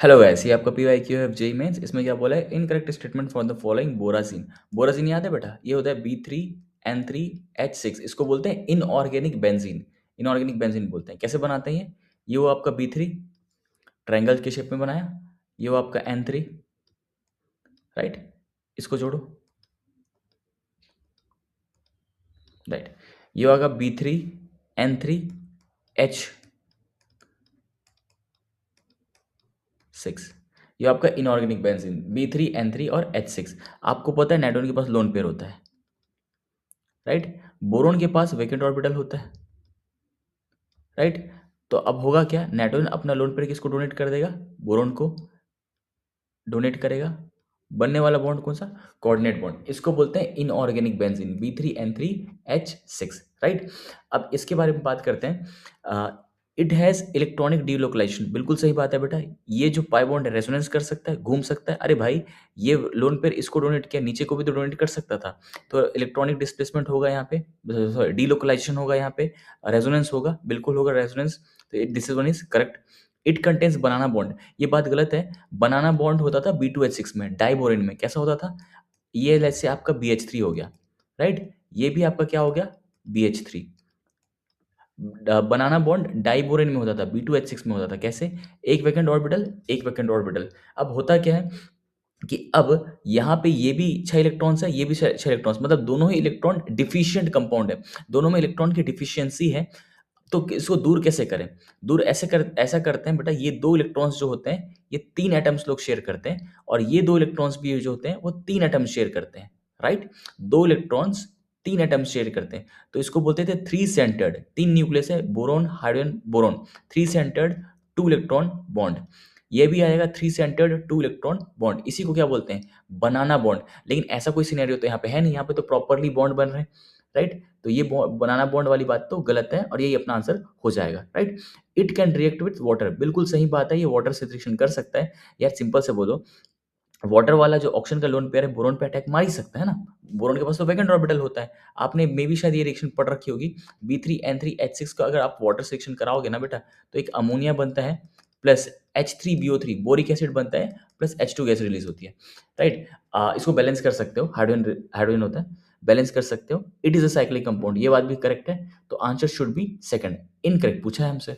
Hello guys, ये आपका PYQ है जेई मेंस। इसमें क्या बोला है? Incorrect statement for the following borazine. Borazine याद है बेटा? ये होता है B3N3H6। इसको बोलते हैं इनऑर्गेनिक बेंजीन। इनऑर्गेनिक बेंजीन बोलते हैं। कैसे बनाते हैं ये वो आपका B3 ट्रायंगल के शेप में बनाया। ये वो आपका N3, राइट? इसको जोड़ो, राइट? ये होगा B3N3H6। ये आपका इनऑर्गेनिक बेंजीन B3N3 और H6। आपको पता है नाइट्रोजन के पास लोन पेयर होता है, राइट? बोरोन के पास वैकेंट ऑर्बिटल होता है, राइट? तो अब होगा क्या? नाइट्रोजन अपना लोन पेयर किसको डोनेट कर देगा? बोरोन को डोनेट करेगा। बनने वाला बॉन्ड कौन सा? Coordinate bond. इसको बोलते हैं इनऑर्गेनिक बेंजीन B3N3H6, राइट? अब इसके बारे में बात करते हैं। It has electronic delocalisation. बिल्कुल सही बात है बेटा। ये जो पाई बॉन्ड है रेजोनेंस कर सकता है, घूम सकता है। अरे भाई, ये लोन पेयर इसको डोनेट किया, नीचे को भी तो डोनेट कर सकता था। तो इलेक्ट्रॉनिक डिस्प्लेसमेंट होगा यहाँ पे, सॉरी डीलोकलाइजेशन होगा यहाँ पे, रेजोनेंस होगा, बिल्कुल होगा रेजोनेंस। तो this is one is correct. It contains banana bond. ये बात गलत है। बनाना बॉन्ड होता था B2H6 में, डाइबोरेन में। कैसा होता था? ये लेट्स से आपका BH3 हो गया, राइट? ये भी आपका क्या हो गया? BH3। बनाना बॉन्ड डाइबोरेन में होता था, B2H6 में होता था। कैसे? एक वैकेंट ऑर्बिटल, एक वैकेंट ऑर्बिटल। अब होता क्या है कि अब यहाँ पे ये भी 6 इलेक्ट्रॉन्स है, ये भी 6 इलेक्ट्रॉन्स, मतलब दोनों ही इलेक्ट्रॉन डिफिशिएंट कंपाउंड है। दोनों में इलेक्ट्रॉन की डिफिशियंसी है। तो इसको दूर कैसे करें? दूर ऐसा करते हैं बेटा, ये 2 इलेक्ट्रॉन्स जो होते हैं, ये 3 एटम्स लोग शेयर करते हैं, और ये 2 इलेक्ट्रॉन्स भी जो होते हैं, वो 3 एटम्स शेयर करते हैं, राइट? 2 इलेक्ट्रॉन्स 3 एटम्स शेयर करते हैं। तो इसको बोलते थे 3 सेंटर्ड। 3 न्यूक्लियस है, boron, hydrogen, boron. 3 centred 2 electron bond. ये भी आएगा 3 सेंटर्ड 2 इलेक्ट्रॉन बॉन्ड। इसी को क्या बोलते हैं? बनाना बॉन्ड। लेकिन ऐसा कोई सिनेरियो तो यहाँ पे है नहीं, यहाँ पे तो प्रॉपरली बॉन्ड बन रहे हैं, राइट? तो ये बनाना बॉन्ड वाली बात तो गलत है, और यही अपना आंसर हो जाएगा, right? It can react with water. बिल्कुल सही बात है, ये वाटर से रिएक्शन कर सकता है। यार सिंपल से बोलो, वाटर वाला जो ऑक्सीजन का लोन पेयर है, बोरोन पे अटैक मार ही सकता है ना। बोरोन के पास तो वैकेंट ऑर्बिटल होता है। आपने मे भी शायद ये रिएक्शन पढ़ रखी होगी। B3N3H6 का अगर आप वाटर से रिएक्शन कराओगे ना बेटा, तो एक अमोनिया बनता है प्लस H3BO3 बोरिक एसिड बनता है, प्लस H2 गैस रिलीज होती है, राइट? इसको बैलेंस कर सकते हो, हाइड्रोजन हाइड्रोजन होता है, बैलेंस कर सकते हो। It is a cyclic compound. ये बात भी करेक्ट है। तो answer should be second. Incorrect पूछा है हमसे।